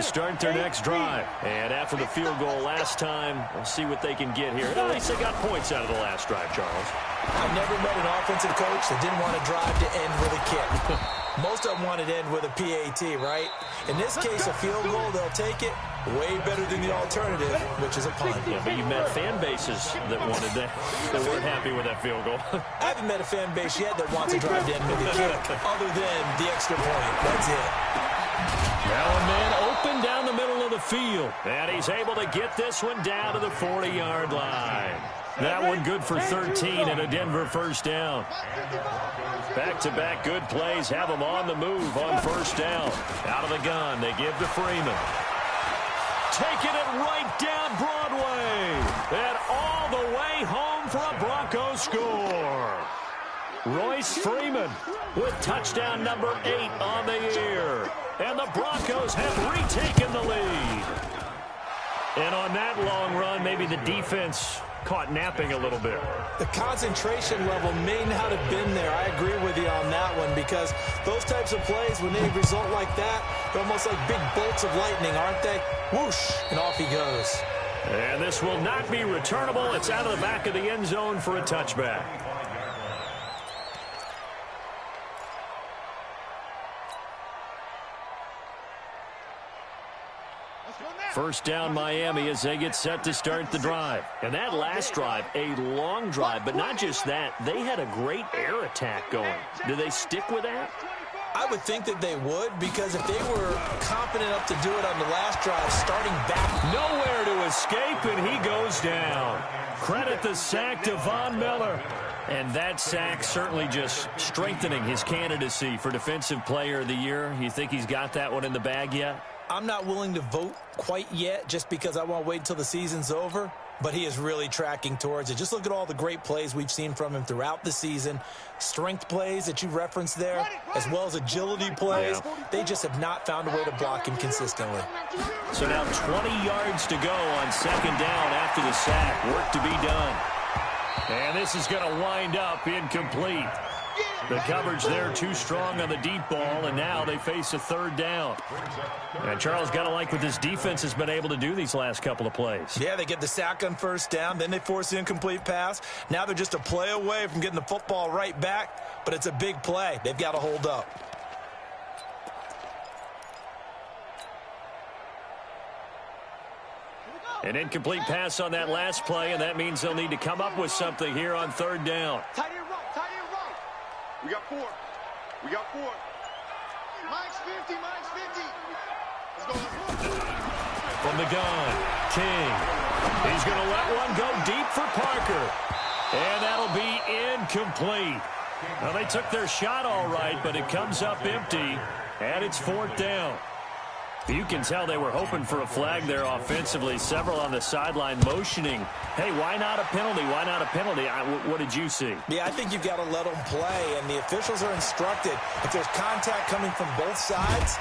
start their next drive. And after the field goal last time, we'll see what they can get here. At least they got points out of the last drive, Charles. I've never met an offensive coach that didn't want to drive to end with a kick. Most of them want to end with a PAT, right? In this case, a field goal, they'll take it. Way better than the alternative, which is a punt. Yeah, but you've met fan bases that wanted that, that weren't happy with that field goal. I haven't met a fan base yet that wants to drive to end with a kick, other than the extra point. That's it. Now a man open down the middle of the field. And he's able to get this one down to the 40-yard line. That one good for 13 and a Denver first down. Back-to-back good plays have them on the move on first down. Out of the gun, they give to Freeman. Taking it right down Broadway. And all the way home for a Broncos score. Royce Freeman with touchdown number 8 on the year. And the Broncos have retaken the lead. And on that long run, maybe the defense caught napping a little bit. The concentration level may not have been there. I agree with you on that one, because those types of plays, when they result like that, they're almost like big bolts of lightning, aren't they? Whoosh, and off he goes. And this will not be returnable. It's out of the back of the end zone for a touchback. First down Miami as they get set to start the drive. And that last drive, a long drive, but not just that, they had a great air attack going. Do they stick with that? I would think that they would, because if they were confident enough to do it on the last drive, starting back. Nowhere to escape, and he goes down. Credit the sack to Von Miller. And that sack certainly just strengthening his candidacy for Defensive Player of the Year. You think he's got that one in the bag yet? I'm not willing to vote quite yet, just because I want to wait until the season's over. But he is really tracking towards it. Just look at all the great plays we've seen from him throughout the season. Strength plays that you referenced there, as well as agility plays. Yeah. They just have not found a way to block him consistently. So now 20 yards to go on second down after the sack. Work to be done. And this is going to wind up incomplete. The coverage there too strong on the deep ball, and now they face a third down. And Charles, got to like what this defense has been able to do these last couple of plays. Yeah, they get the sack on first down, then they force the incomplete pass. Now they're just a play away from getting the football right back, but it's a big play. They've got to hold up. An incomplete pass on that last play, and that means they'll need to come up with something here on third down. Tight end right, tight end right. We got 4. We got 4. Mike's 50, Mike's 50. Let's go, let's go. From the gun, King. He's going to let one go deep for Parker. And that'll be incomplete. Well, they took their shot all right, but it comes up empty, and it's fourth down. You can tell they were hoping for a flag there offensively. Several on the sideline motioning, hey, why not a penalty? Why not a penalty? What did you see? Yeah, I think you've got to let them play, and the officials are instructed. If there's contact coming from both sides,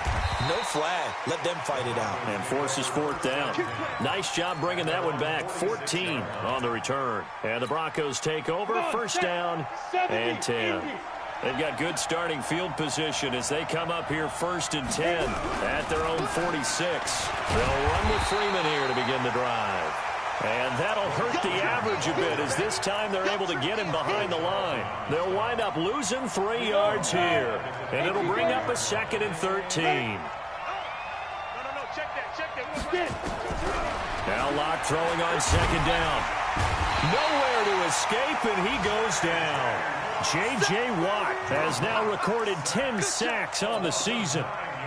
no flag. Let them fight it out. And forces fourth down. Nice job bringing that one back. 14 on the return. And the Broncos take over. First down and 10. They've got good starting field position as they come up here first and 10 at their own 46. They'll run with Freeman here to begin the drive. And that'll hurt the average a bit as this time they're able to get him behind the line. They'll wind up losing 3 yards here. And it'll bring up a second and 13. Now Locke throwing on second down. Nowhere to escape, and he goes down. J.J. Watt has now recorded 10 sacks on the season.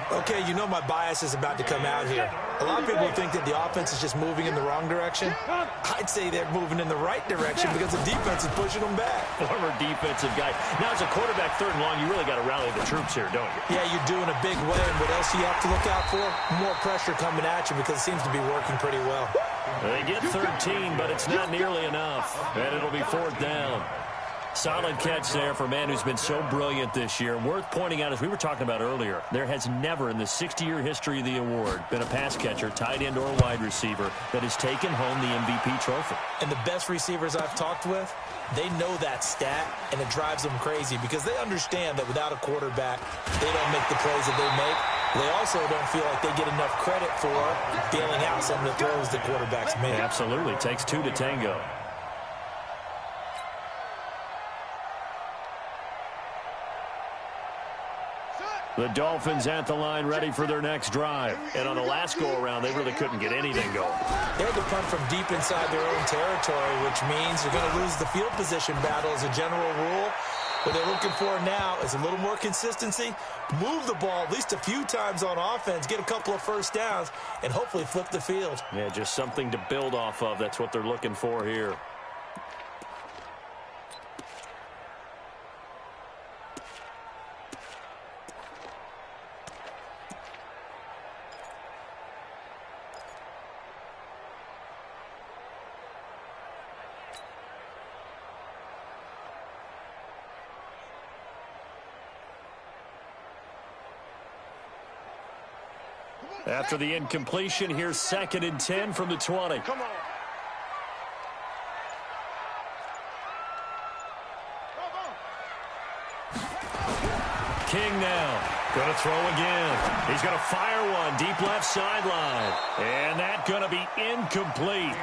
Okay, you know my bias is about to come out here. A lot of people think that the offense is just moving in the wrong direction. I'd say they're moving in the right direction because the defense is pushing them back. Former defensive guy. Now, as a quarterback third and long, you really got to rally the troops here, don't you? Yeah, you're doing a big way. And what else do you have to look out for? More pressure coming at you because it seems to be working pretty well. They get 13, but it's not nearly enough. And it'll be fourth down. Solid catch there for a man who's been so brilliant this year. Worth pointing out, as we were talking about earlier, there has never in the 60-year history of the award been a pass catcher, tight end, or wide receiver that has taken home the MVP trophy. And the best receivers I've talked with, they know that stat, and it drives them crazy because they understand that without a quarterback, they don't make the plays that they make. They also don't feel like they get enough credit for bailing out some of the throws the quarterbacks make. Absolutely. Takes two to tango. The Dolphins at the line ready for their next drive. And on the last go-around, they really couldn't get anything going. They had to punt from deep inside their own territory, which means you're going to lose the field position battle as a general rule. What they're looking for now is a little more consistency, move the ball at least a few times on offense, get a couple of first downs, and hopefully flip the field. Yeah, just something to build off of. That's what they're looking for here. After the incompletion, here's 2nd and 10 from the 20. Come on. King now. Going to throw again. He's going to fire one deep left sideline. And that's going to be incomplete.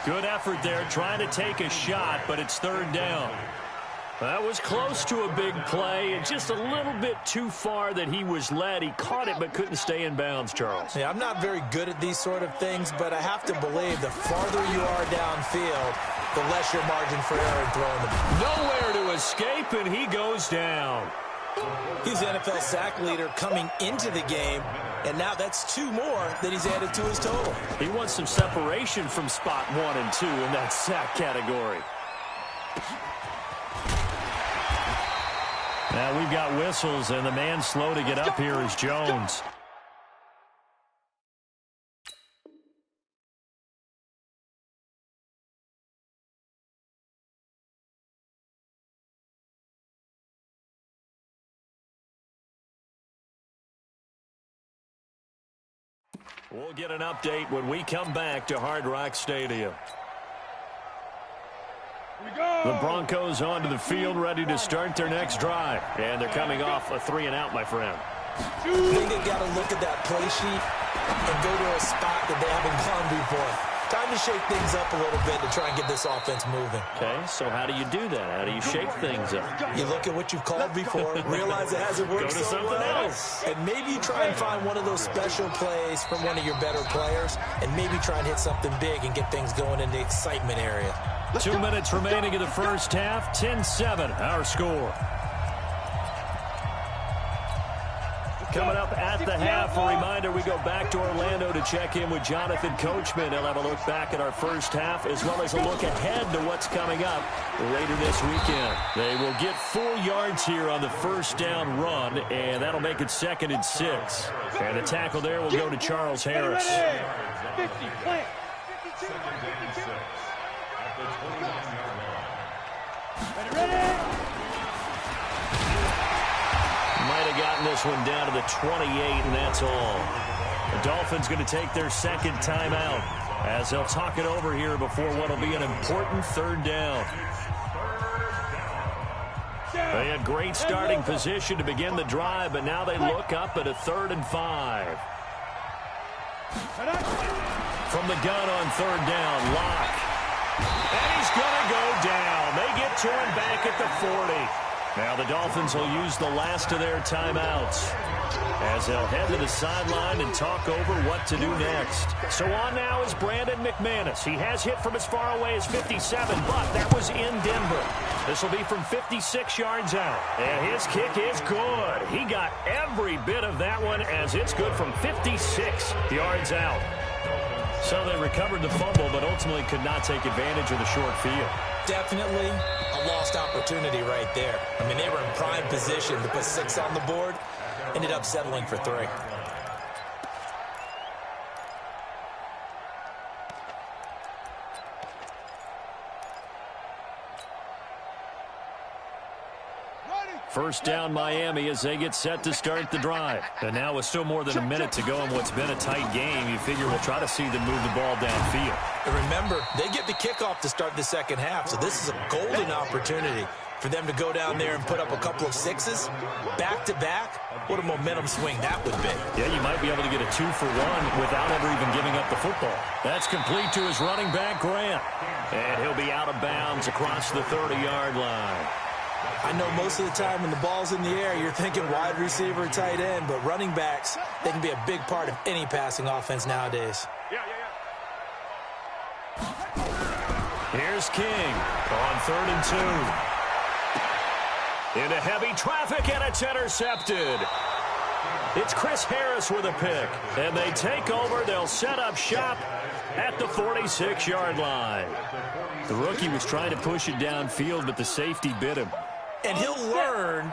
Good effort there trying to take a shot, but it's 3rd down. That was close to a big play and just a little bit too far that he was led. He caught it but couldn't stay in bounds, Charles. Yeah, I'm not very good at these sort of things, but I have to believe the farther you are downfield, the less your margin for error in throwing the ball. Nowhere to escape, and he goes down. He's the NFL sack leader coming into the game, and now that's 2 more that he's added to his total. He wants some separation from spot 1 and 2 in that sack category. Now we've got whistles, and the man slow to get up here is Jones. We'll get an update when we come back to Hard Rock Stadium. The Broncos onto the field, ready to start their next drive. And they're coming off a 3-and-out, my friend. I think they've got to look at that play sheet and go to a spot that they haven't gone before. Time to shake things up a little bit to try and get this offense moving. Okay, so how do you do that? How do you shake things up? You look at what you've called before, realize it hasn't worked Go to so something well, else. and maybe you try and find one of those special plays from one of your better players, and maybe try and hit something big and get things going in the excitement area. 2 minutes remaining in the first half. 10-7, our score. Coming up at the half, a reminder, we go back to Orlando to check in with Jonathan Coachman. He'll have a look back at our first half as well as a look ahead to what's coming up later this weekend. They will get 4 yards here on the first down run, and that'll make it 2nd and 6. And the tackle there will go to Charles Harris. 50, plant. 52, 52. Ready? Might have gotten this one down to the 28, and that's all. The Dolphins going to take their 2nd timeout as they'll talk it over here before what will be an important 3rd down. They had great starting position to begin the drive, but now they look up at a 3rd and 5. From the gun on 3rd down, Locke. And he's going to go down. They get to him back at the 40. Now the Dolphins will use the last of their timeouts as they'll head to the sideline and talk over what to do next. So on now is Brandon McManus. He has hit from as far away as 57, but that was in Denver. This will be from 56 yards out. And his kick is good. He got every bit of that one as it's good from 56 yards out. So they recovered the fumble, but ultimately could not take advantage of the short field. Definitely a lost opportunity right there. I mean, they were in prime position to put 6 on the board, ended up settling for 3. First down Miami as they get set to start the drive. And now with still more than a minute to go in what's been a tight game, you figure we'll try to see them move the ball downfield. And remember, they get the kickoff to start the 2nd half, so this is a golden opportunity. For them to go down there and put up a couple of sixes, back-to-back, what a momentum swing that would be. Yeah, you might be able to get a 2-for-1 without ever even giving up the football. That's complete to his running back, Grant. And he'll be out of bounds across the 30-yard line. I know most of the time when the ball's in the air, you're thinking wide receiver, tight end, but running backs, they can be a big part of any passing offense nowadays. Here's King on 3rd and 2. Into heavy traffic, and it's intercepted. It's Chris Harris with a pick, and they take over. They'll set up shop at the 46-yard line. The rookie was trying to push it downfield, but the safety bit him. And he'll learn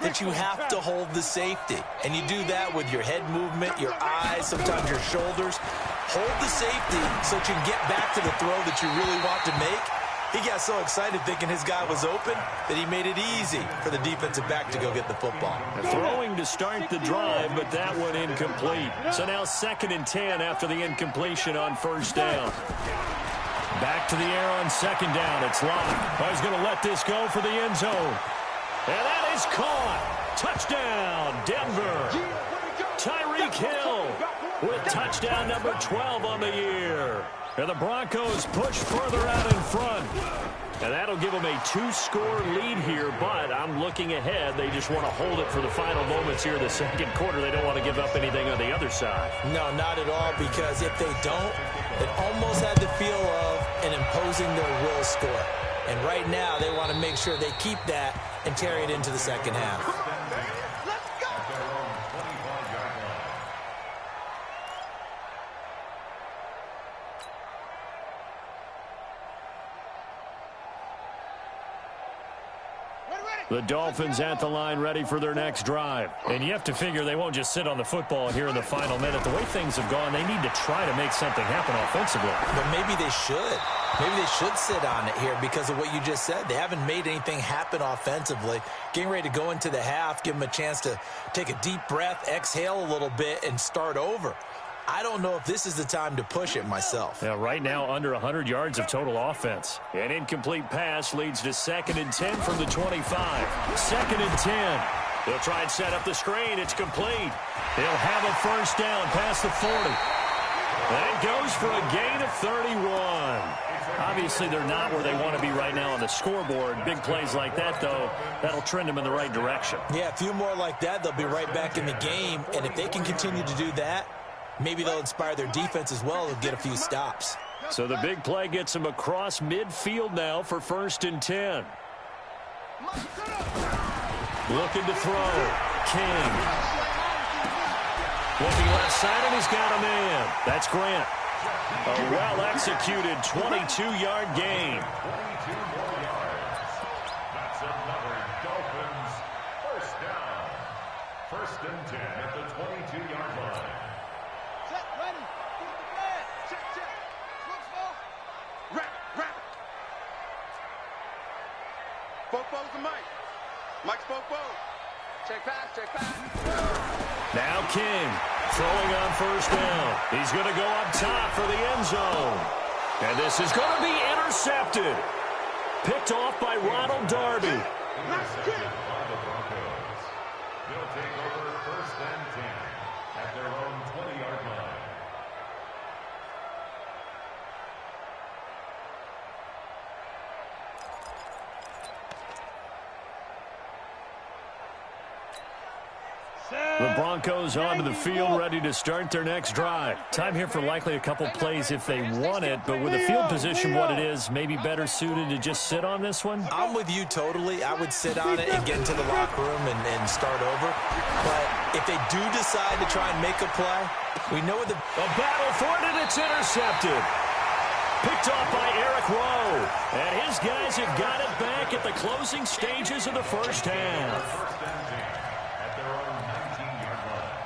that you have to hold the safety. And you do that with your head movement, your eyes, sometimes your shoulders. Hold the safety so that you can get back to the throw that you really want to make. He got so excited thinking his guy was open that he made it easy for the defensive back to go get the football. Throwing to start the drive, but that one incomplete. So now 2nd and 10 after the incompletion on 1st down. Back to the air on 2nd down. It's Locke. He's going to let this go for the end zone. And that is caught. Touchdown, Denver. Tyreek Hill with touchdown number 12 on the year. And the Broncos push further out in front. And that'll give them a 2-score lead here, but I'm looking ahead. They just want to hold it for the final moments here in the 2nd quarter. They don't want to give up anything on the other side. No, not at all, because if they don't, it almost had the feel of an imposing their will score. And right now, they want to make sure they keep that and carry it into the 2nd half. The Dolphins at the line ready for their next drive. And you have to figure they won't just sit on the football here in the final minute. The way things have gone, they need to try to make something happen offensively. But maybe they should. Maybe they should sit on it here because of what you just said. They haven't made anything happen offensively. Getting ready to go into the half, give them a chance to take a deep breath, exhale a little bit, and start over. I don't know if this is the time to push it myself. Yeah, right now, under 100 yards of total offense. An incomplete pass leads to 2nd and 10 from the 25. 2nd and 10. They'll try and set up the screen. It's complete. They'll have a 1st down past the 40. That goes for a gain of 31. Obviously, they're not where they want to be right now on the scoreboard. Big plays like that, though, that'll trend them in the right direction. Yeah, a few more like that, they'll be right back in the game. And if they can continue to do that, maybe they'll inspire their defense as well and get a few stops. So the big play gets them across midfield now for 1st and 10. Looking to throw. King. Looking left side, and he's got a man. That's Grant. A well-executed 22-yard gain. That's another Dolphins 1st down. 1st and 10 at the 22-yard line. Set, ready. Check, check. Switch ball. Wrap, wrap. Bofo's the Mike. Mike's Bofo. Check pass, check pass. Now King throwing on 1st down. He's going to go up top for the end zone. And this is going to be intercepted. Picked off by Ronald Darby. Nice kick. The Broncos. They'll take over 1st and 10 at their own 20-yard line. The Broncos onto the field, ready to start their next drive. Time here for likely a couple plays if they want it, but with the field position what it is, maybe better suited to just sit on this one? I'm with you totally. I would sit on it and get into the locker room and start over. But if they do decide to try and make a play, we know the... A battle for it, and it's intercepted. Picked off by Eric Rowe. And his guys have got it back at the closing stages of the 1st half. At their own 19-yard line.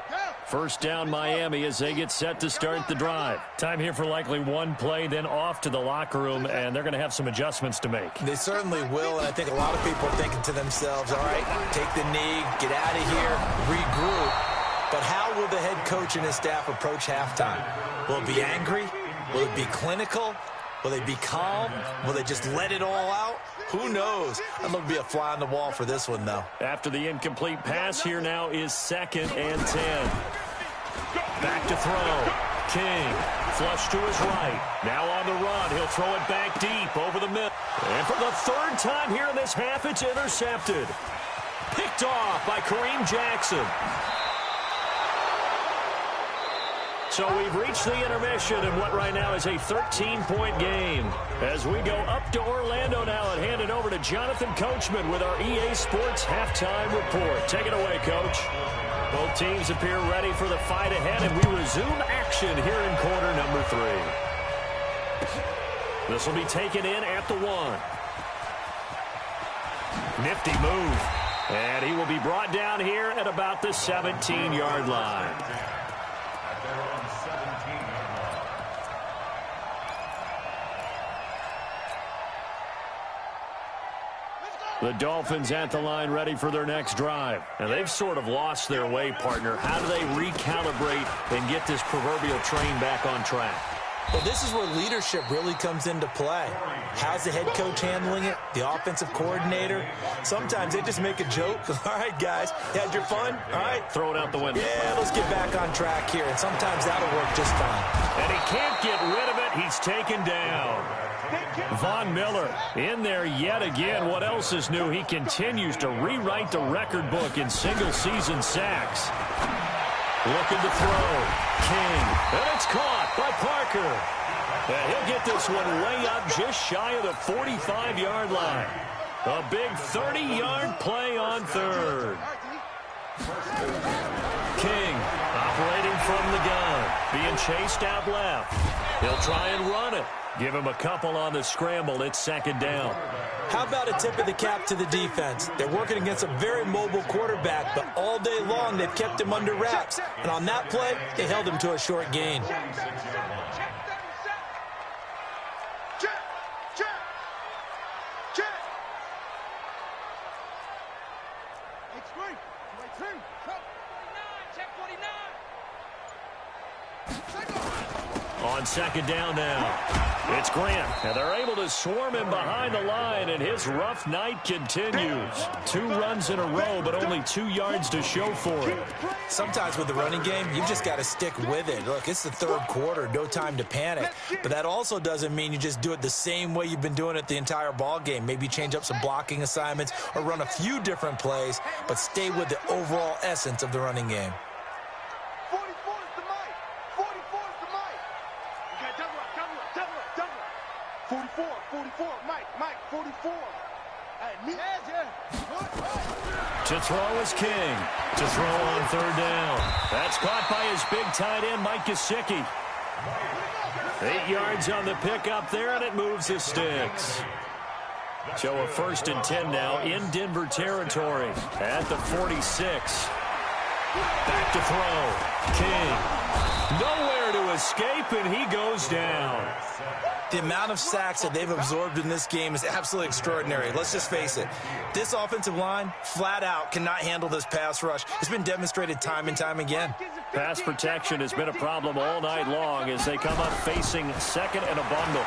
Go. First down Miami as they get set to start the drive. Time here for likely one play, then off to the locker room, and they're going to have some adjustments to make. They certainly will, and I think a lot of people are thinking to themselves, all right, take the knee, get out of here, regroup. But how will the head coach and his staff approach halftime? Will it be angry? Will it be clinical? Will they be calm? Will they just let it all out? Who knows? I'd love to be a fly on the wall for this one, though. After the incomplete pass, here now is 2nd and 10. Back to throw. King, flush to his right. Now on the run. He'll throw it back deep over the middle. And for the 3rd time here in this half, it's intercepted. Picked off by Kareem Jackson. So we've reached the intermission in what right now is a 13-point game. As we go up to Orlando now and hand it over to Jonathan Coachman with our EA Sports Halftime Report. Take it away, Coach. Both teams appear ready for the fight ahead, and we resume action here in quarter number 3. This will be taken in at the 1. Nifty move. And he will be brought down here at about the 17-yard line. The Dolphins at the line ready for their next drive. And they've sort of lost their way, partner. How do they recalibrate and get this proverbial train back on track? Well, this is where leadership really comes into play. How's the head coach handling it? The offensive coordinator? Sometimes they just make a joke. All right, guys, you had your fun? All right. Throw it out the window. Yeah, let's get back on track here. And sometimes that'll work just fine. And he can't get rid of it. He's taken down. Von Miller in there yet again. What else is new? He continues to rewrite the record book in single-season sacks. Looking to throw. King. And it's caught by Parker. And he'll get this one way up just shy of the 45-yard line. A big 30-yard play on 3rd. King operating from the gun. Being chased out left. He'll try and run it. Give him a couple on the scramble. It's 2nd down. How about a tip of the cap to the defense? They're working against a very mobile quarterback, but all day long they've kept him under wraps. And on that play, they held him to a short gain. On 2nd down now. It's Grant, and they're able to swarm him behind the line, and his rough night continues. 2 runs in a row, but only 2 yards to show for it. Sometimes with the running game, you've just got to stick with it. Look, it's the 3rd quarter, no time to panic. But that also doesn't mean you just do it the same way you've been doing it the entire ball game. Maybe change up some blocking assignments or run a few different plays, but stay with the overall essence of the running game. 44, Mike, 44. To throw is King. To throw on 3rd down. That's caught by his big tight end, Mike Gesicki. 8 yards on the pickup there, and it moves the sticks. So a 1st and 10 now in Denver territory at the 46. Back to throw. King. Nowhere to escape, and he goes down. The amount of sacks that they've absorbed in this game is absolutely extraordinary. Let's just face it. This offensive line, flat out, cannot handle this pass rush. It's been demonstrated time and time again. Pass protection has been a problem all night long as they come up facing 2nd and a bundle.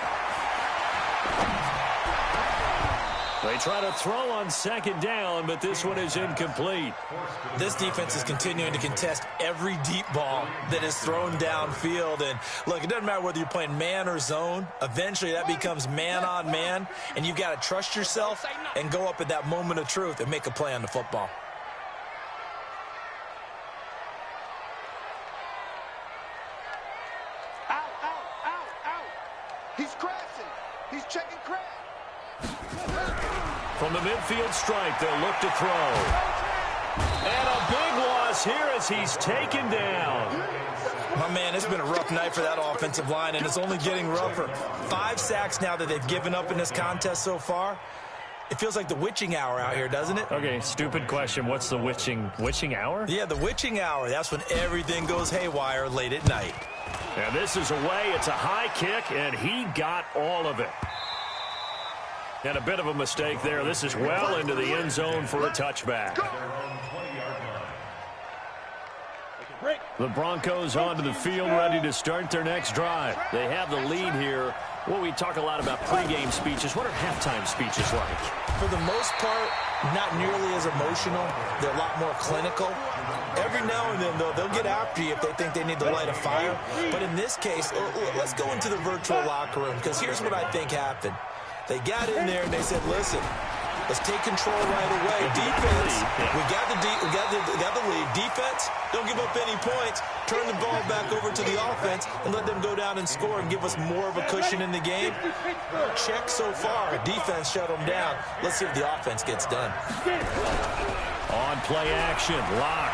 They try to throw on 2nd down, but this one is incomplete. This defense is continuing to contest every deep ball that is thrown downfield. And, look, it doesn't matter whether you're playing man or zone. Eventually, that becomes man-on-man, and you've got to trust yourself and go up at that moment of truth and make a play on the football. Out. He's crashing. He's checking crash. From the midfield stripe, they'll look to throw. And a big loss here as he's taken down. My man, it's been a rough night for that offensive line, and it's only getting rougher. 5 sacks now that they've given up in this contest so far. It feels like the witching hour out here, doesn't it? Okay, stupid question. What's the witching hour? Yeah, the witching hour. That's when everything goes haywire late at night. And this is away. It's a high kick, and he got all of it. And a bit of a mistake there. This is well into the end zone for a touchback. The Broncos onto the field, ready to start their next drive. They have the lead here. Well, we talk a lot about pregame speeches. What are halftime speeches like? For the most part, not nearly as emotional. They're a lot more clinical. Every now and then, though, they'll get after you if they think they need to light a fire. But in this case, let's go into the virtual locker room, because here's what I think happened. They got in there and they said, listen, let's take control right away. Defense, we got the lead. Defense, don't give up any points. Turn the ball back over to the offense and let them go down and score and give us more of a cushion in the game. Check so far. Defense shut them down. Let's see if the offense gets done. On play action, Lock.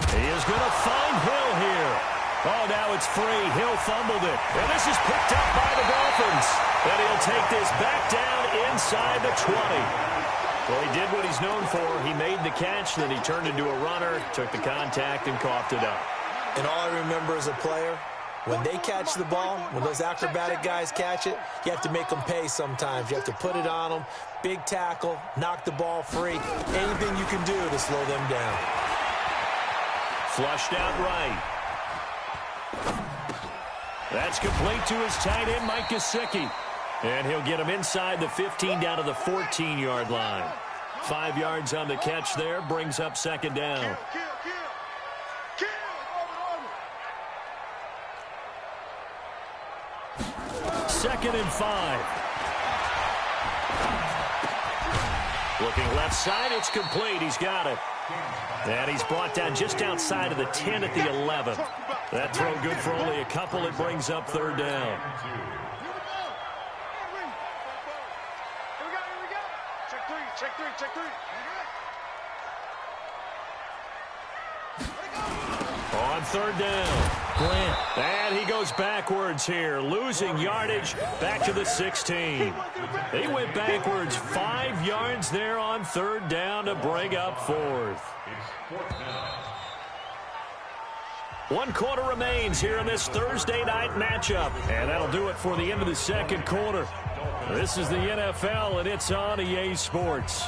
He is going to find Hill here. Oh, now it's free. Hill fumbled it. And this is picked up by the Dolphins. And he'll take this back down inside the 20. Well, he did what he's known for. He made the catch, then he turned into a runner, took the contact, and coughed it up. And all I remember as a player, when they catch the ball, when those acrobatic guys catch it, you have to make them pay sometimes. You have to put it on them, big tackle, knock the ball free, anything you can do to slow them down. Flushed out right. That's complete to his tight end, Mike Gesicki. And he'll get him inside the 15 down to the 14-yard line. 5 yards on the catch there, brings up second down. Second and 5. Looking left side, it's complete. He's got it. And he's brought down just outside of the 10 at the 11. That throw good for only a couple. It brings up third down. Check three. On third down, Grant. And he goes backwards here, losing yardage back to the 16. He went backwards 5 yards there on third down to bring up fourth. 1 quarter remains here in this Thursday night matchup. And that'll do it for the end of the second quarter. This is the NFL, and it's on EA Sports.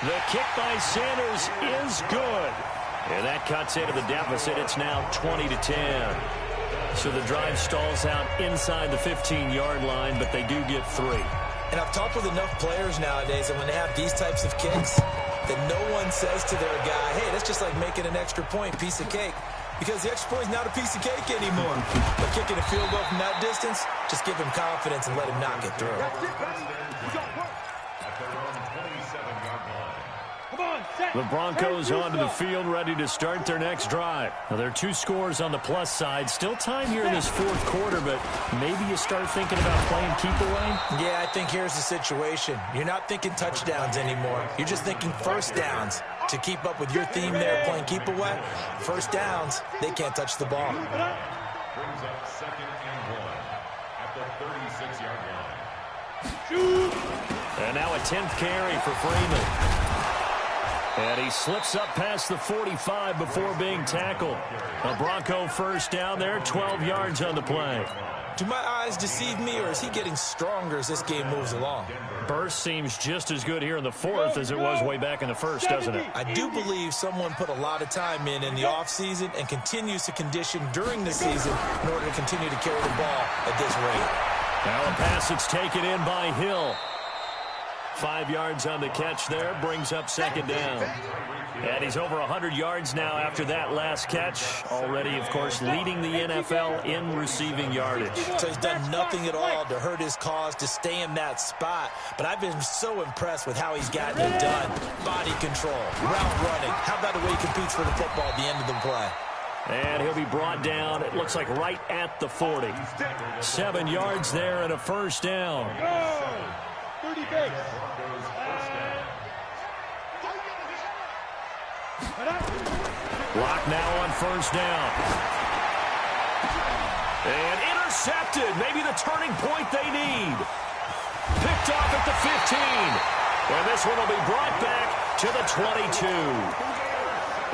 The kick by Sanders is good. And that cuts into the deficit. It's now 20-10. So the drive stalls out inside the 15-yard line, but they do get 3. And I've talked with enough players nowadays, and when they have these types of kicks, that no one says to their guy, hey, that's just like making an extra point, piece of cake. Because the extra point is not a piece of cake anymore. But kicking a field goal from that distance, just give him confidence and let him knock it through. The Broncos onto the field, ready to start their next drive. Now, there are 2 scores on the plus side. Still time here in this fourth quarter, but maybe you start thinking about playing keep away? Yeah, I think here's the situation. You're not thinking touchdowns anymore. You're just thinking first downs. To keep up with your theme there, playing keep away, first downs, they can't touch the ball. Brings up second and 1 at the 36-yard line. Shoot! And now a 10th carry for Freeman. And he slips up past the 45 before being tackled. A Bronco first down there, 12 yards on the play. Do my eyes deceive me, or is he getting stronger as this game moves along? Burst seems just as good here in the fourth as it was way back in the first, doesn't it? I do believe someone put a lot of time in the offseason and continues to condition during the season in order to continue to carry the ball at this rate. Now a pass that's taken in by Hill. 5 yards on the catch there, brings up second down. And he's over 100 yards now after that last catch. Already, of course, leading the NFL in receiving yardage. So he's done nothing at all to hurt his cause, to stay in that spot. But I've been so impressed with how he's gotten it done. Body control, route running. How about the way he competes for the football at the end of the play? And he'll be brought down, it looks like right at the 40. 7 yards there and a first down. 30 base. Block now on first down. And intercepted. Maybe the turning point they need. Picked off at the 15. And this one will be brought back to the 22.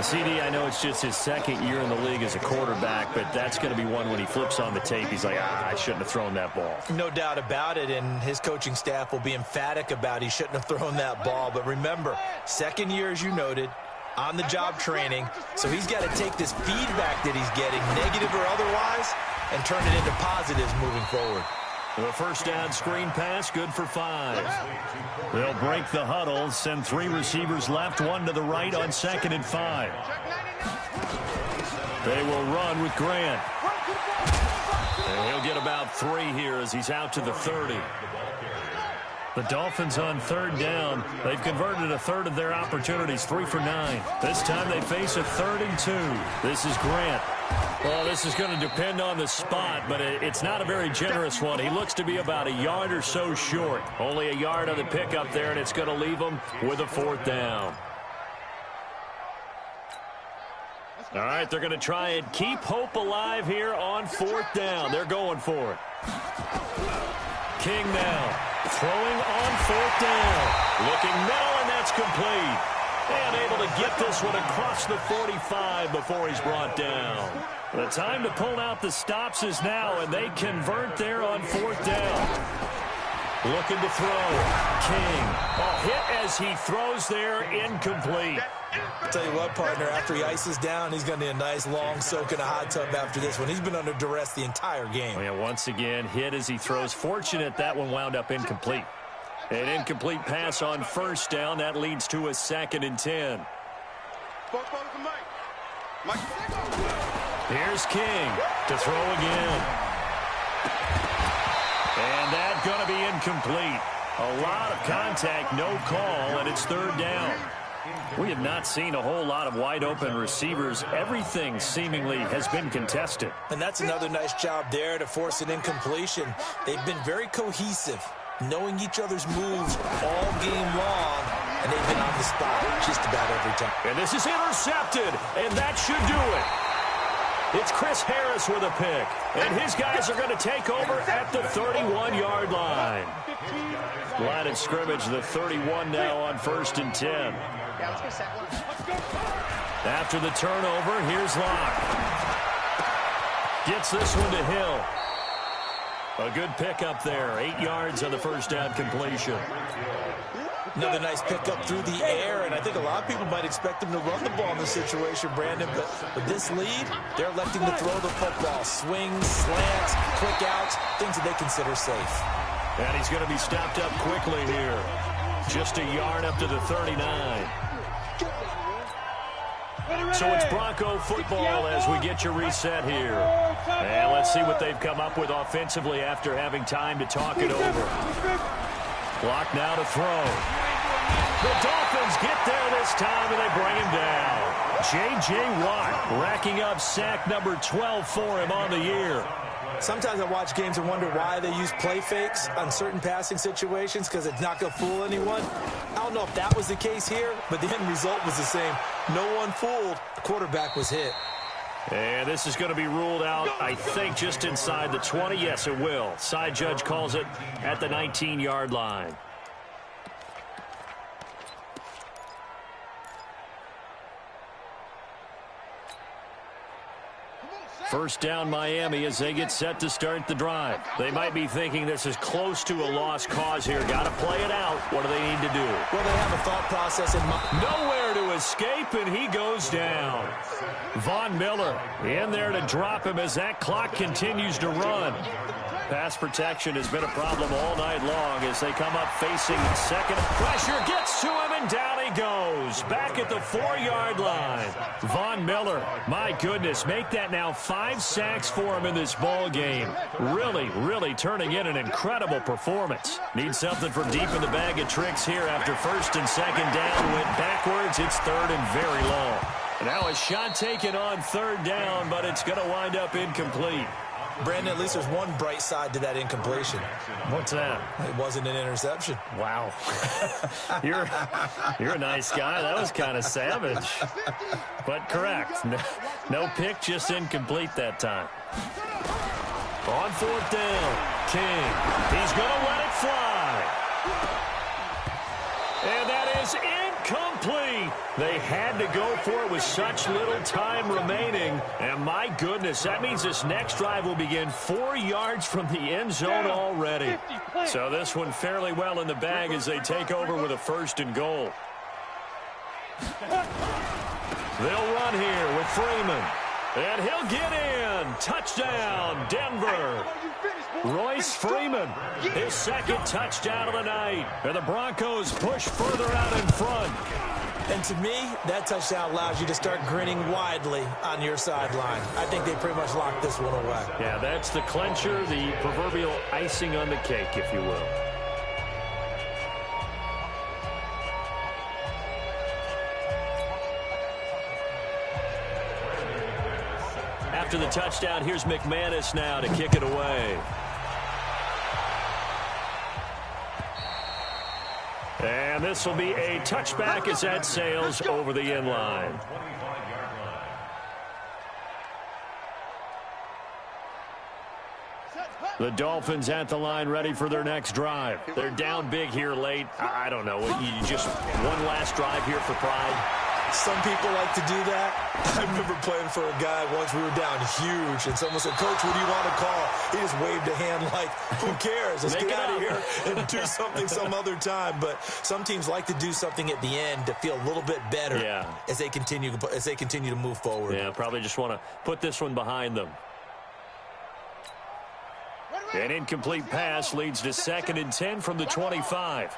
CD, I know it's just his second year in the league as a quarterback, but that's going to be one when he flips on the tape. He's like, I shouldn't have thrown that ball. No doubt about it, and his coaching staff will be emphatic about he shouldn't have thrown that ball. But remember, second year, as you noted, on-the-job training, so he's got to take this feedback that he's getting, negative or otherwise, and turn it into positives moving forward. The first down screen pass, good for 5. They'll break the huddle, send 3 receivers left, 1 to the right on 2nd and 5. They will run with Grant. And he'll get about 3 here as he's out to the 30. The Dolphins on 3rd down. They've converted a third of their opportunities, 3 for 9. This time they face a 3rd and 2. This is Grant. Well, this is going to depend on the spot, but it's not a very generous one. He looks to be about a yard or so short. Only a yard on the pickup there, and it's going to leave him with a 4th down. All right, they're going to try and keep hope alive here on 4th down. They're going for it. King now throwing on 4th down. Looking middle, and that's complete. And able to get this one across the 45 before he's brought down. The time to pull out the stops is now, and they convert there on 4th down. Looking to throw. King. Hit as he throws there, incomplete. I'll tell you what, partner, after he ices down, he's going to need a nice long soak in a hot tub after this one. He's been under duress the entire game. Oh, yeah, once again, hit as he throws. Fortunate that one wound up incomplete. An incomplete pass on 1st down. That leads to a 2nd and 10. Here's King to throw again. And that's going to be incomplete. A lot of contact, no call, and it's 3rd down. We have not seen a whole lot of wide-open receivers. Everything seemingly has been contested. And that's another nice job there to force an incompletion. They've been very cohesive, knowing each other's moves all game long, and they've been on the spot just about every time. And this is intercepted, and that should do it. It's Chris Harris with a pick, and his guys are going to take over at the 31-yard line. Line of scrimmage, the 31 now on 1st and 10. After the turnover, here's Locke. Gets this one to Hill. A good pickup there. 8 yards on the first down completion. Another nice pickup through the air, and I think a lot of people might expect him to run the ball in this situation, Brandon, but with this lead, they're electing to throw the football. Swings, slants, quick outs, things that they consider safe. And he's going to be stopped up quickly here. Just a yard up to the 39. So it's Bronco football as we get you reset here. And let's see what they've come up with offensively after having time to talk it over. Clock now to throw. The Dolphins get there this time, and they bring him down. J.J. Watt racking up sack number 12 for him on the year. Sometimes I watch games and wonder why they use play fakes on certain passing situations, because it's not going to fool anyone. I don't know if that was the case here, but the end result was the same. No one fooled. The quarterback was hit. And this is going to be ruled out, I think, just inside the 20. Yes, it will. Side judge calls it at the 19-yard line. First down Miami as they get set to start the drive. They might be thinking this is close to a lost cause here. Got to play it out. What do they need to do? Well, they have a thought process in mind. Nowhere to escape, and he goes down. Von Miller in there to drop him as that clock continues to run. Pass protection has been a problem all night long as they come up facing second. Pressure gets to him, and down he goes. Back at the 4-yard line. Von Miller, my goodness, make that now 5 sacks for him in this ball game. Really, really turning in an incredible performance. Needs something from deep in the bag of tricks here after first and second down. Went backwards. It's third and very long. Now a shot taken on 3rd down, but it's going to wind up incomplete. Brandon, at least there's one bright side to that incompletion. What's that? It wasn't an interception. Wow. You're a nice guy. That was kind of savage. But correct. No pick, just incomplete that time. On 4th down, King. He's going to let it fly. And that is incomplete. They had to go for it with such little time remaining. And my goodness, that means this next drive will begin 4 yards from the end zone already. So this one fairly well in the bag as they take over with a 1st and goal. They'll run here with Freeman. And he'll get in. Touchdown, Denver. Royce Freeman, his 2nd touchdown of the night. And the Broncos push further out in front. And to me, that touchdown allows you to start grinning widely on your sideline. I think they pretty much locked this one away. Yeah, that's the clincher, the proverbial icing on the cake, if you will. After the touchdown, here's McManus now to kick it away. And this will be a touchback as that sails over the end line. The Dolphins at the line ready for their next drive. They're down big here late. I don't know. You just one last drive here for pride. Some people like to do that. I remember playing for a guy once. We were down huge, and someone said, "Coach, what do you want to call?" He just waved a hand like, "Who cares? Let's get out of here and do something some other time." But some teams like to do something at the end to feel a little bit better as they continue to move forward. Yeah, probably just want to put this one behind them. An incomplete pass leads to 2nd and 10 from the 25.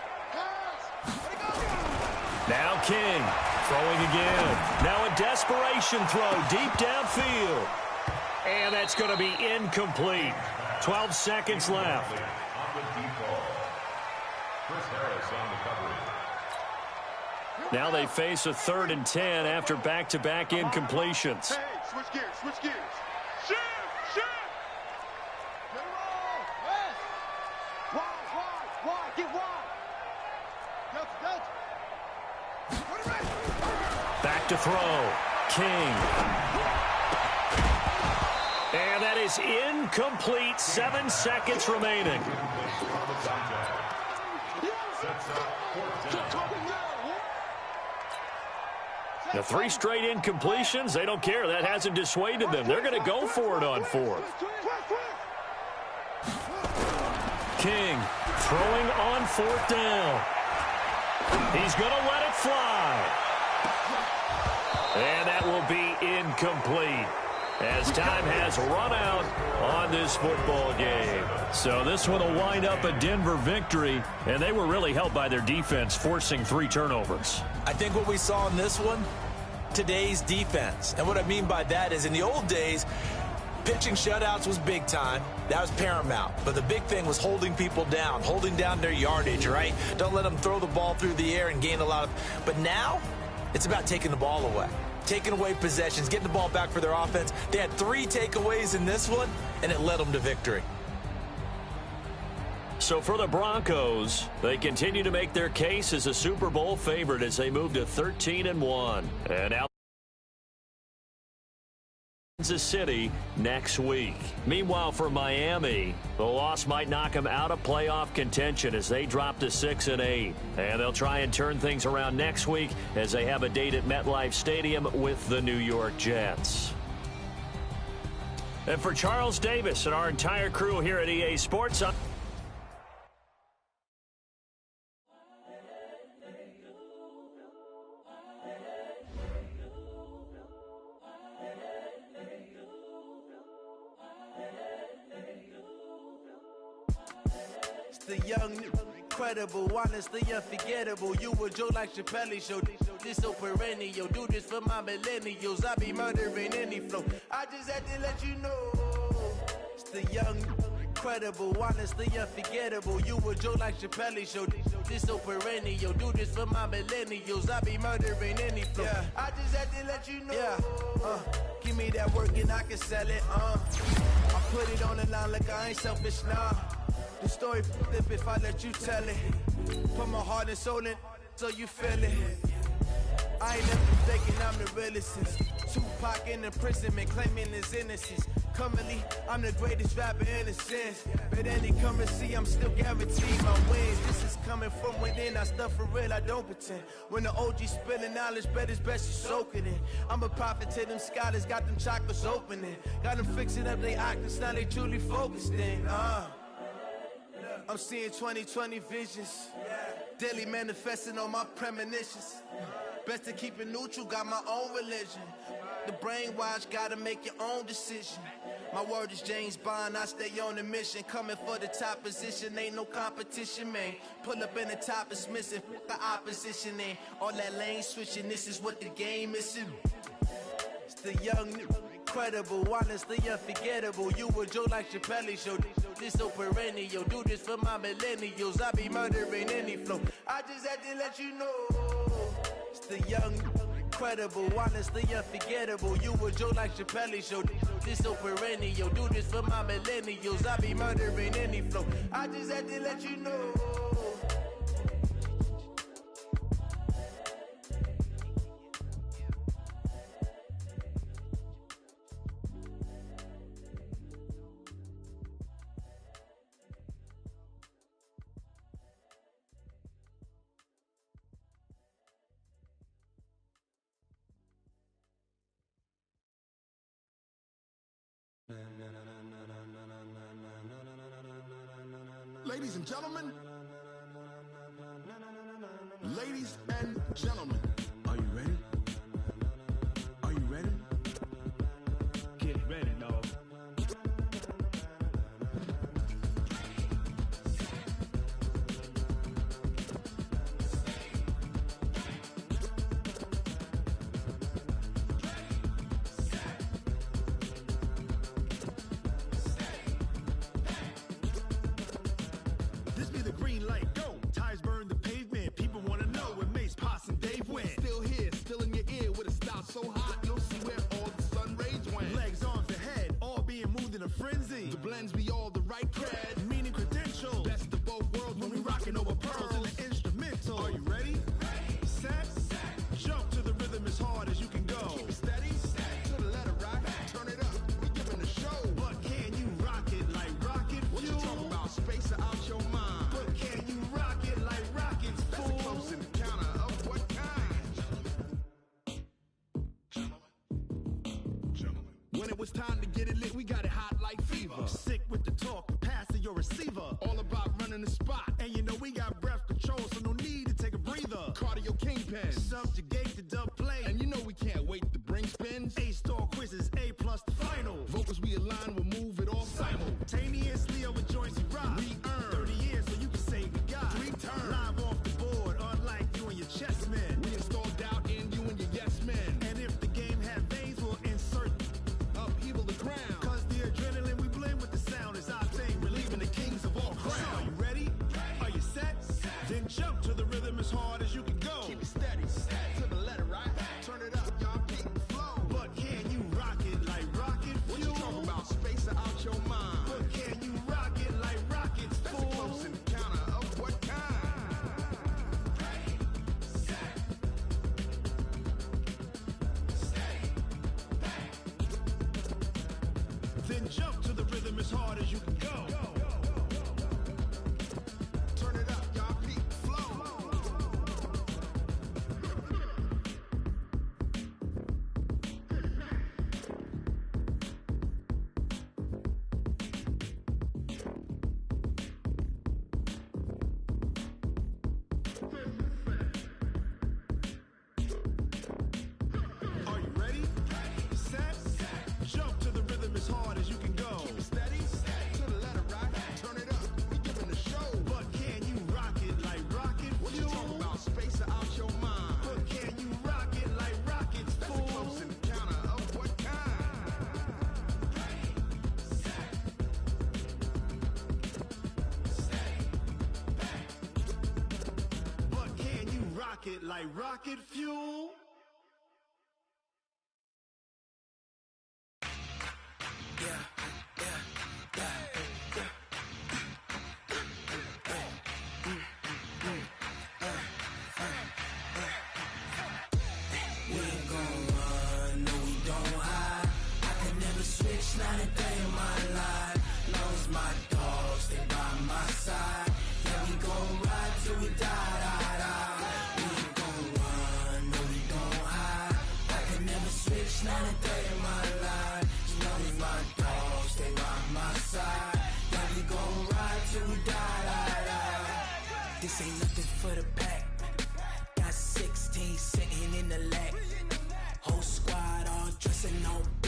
Now King throwing again. Now a desperation throw deep downfield. And that's going to be incomplete. 12 seconds left. Now they face a 3rd and 10 after back-to-back incompletions. Hey, switch gears, switch gears. Shift, shift. Get it all. Wide, get wide. Delta. Back to throw. King. And that is incomplete. 7 seconds remaining. The 3 straight incompletions, they don't care. That hasn't dissuaded them. They're going to go for it on 4th. King throwing on 4th down. He's going to let it fly. And that will be incomplete as time has run out on this football game. So this one will wind up a Denver victory, and they were really helped by their defense forcing 3 turnovers. I think what we saw in this one, today's defense. And what I mean by that is in the old days, pitching shutouts was big time. That was paramount. But the big thing was holding people down, holding down their yardage, right? Don't let them throw the ball through the air and gain a lot of... But now, it's about taking the ball away. Taking away possessions, getting the ball back for their offense. They had 3 takeaways in this one, and it led them to victory. So for the Broncos, they continue to make their case as a Super Bowl favorite as they move to 13-1. And out Kansas City next week. Meanwhile, for Miami, the loss might knock them out of playoff contention as they drop to 6-8. And they'll try and turn things around next week as they have a date at MetLife Stadium with the New York Jets. And for Charles Davis and our entire crew here at EA Sports, the young, incredible, honestly unforgettable. You a joke like Chappelle Show. This so perennial. Do this for my millennials. I be murdering any flow. I just had to let you know. It's the young, incredible, honestly unforgettable. You a joke like Chappelle Show. This so perennial. Do this for my millennials. I be murdering any flow. Yeah. I just had to let you know. Yeah. Give me that work and I can sell it. I put it on the line like I ain't selfish, nah. The story flip if I let you tell it. Put my heart and soul in so you feel it. I ain't never faking, I'm the realest. Tupac in imprisonment, claiming his innocence. Currently, I'm the greatest rapper in a sense. But any currency, I'm still guaranteed my wins. This is coming from within, I stuff for real, I don't pretend. When the OG spilling knowledge, bet it's best you soak it in. I'm a prophet to them scholars, got them chakras opening. Got them fixing up their octaves, now they truly focused in. I'm seeing 2020 visions. Daily manifesting on my premonitions. Best to keep it neutral, got my own religion. The brainwash, gotta make your own decision. My word is James Bond, I stay on a mission. Coming for the top position, ain't no competition, man. Pull up in the top is missing, the opposition ain't. All that lane switching, this is what the game is. It's the young, incredible, honestly unforgettable. You a joke like Chappelle Show. This so perennial. Do this for my millennials. I be murdering any flow. I just had to let you know. It's the young, incredible, honestly unforgettable. You a joke like Chappelle Show. This so perennial. Do this for my millennials. I be murdering any flow. I just had to let you know. Ladies and gentlemen, ladies and gentlemen, are you ready? Are you ready? Get ready, dog. It's time to get it lit, we got it hot like fever. Sick with the talk, pass to your receiver. All about running the spot, and you know we got breath control, so no need to take a breather. Cardio kingpin, subjugate the dub play, and you know we can't wait to bring spins. A-star quizzes, A+ the final. Vocals we align, we'll move it all simultaneously over joints we rock. We earn 30 years so you can say goodbye. 3 turns, live off the board, unlike you and your chess men. We install doubt in you and your yes men. And if the game had veins, we'll insert upheaval the ground. Cause the adrenaline we blend with the sound is our thing, relieving the kings of all crowns. So are you ready? Are you set? Then jump to the rhythm as hard as you can go. Keep it steady, to the letter, right? Turn it up, y'all, keep it flow. But can you rock it like rocket fuel? What you talking about? Space out your mind. But can you rock it like rockets, fool? That's a close encounter of what kind? Ready, set, steady, back. Then jump to the rhythm as hard as you can go. Turn it up, y'all, keep it flow. Are you ready? Set, jump to the rhythm as hard as you can go. Keep it steady, to pocket like rocket fuel. Not a day in my life. Long as my dogs, they by my side. Yeah, we gon' ride till we die, die, die. We ain't gon' run, no, we don't hide. I can never switch, not a day in my life. As long as my dogs, they by my side. Yeah, we gon' ride till we die, die, die. This ain't nothing for the pack. Got 16 sitting in the lap. Whole squad all dressing on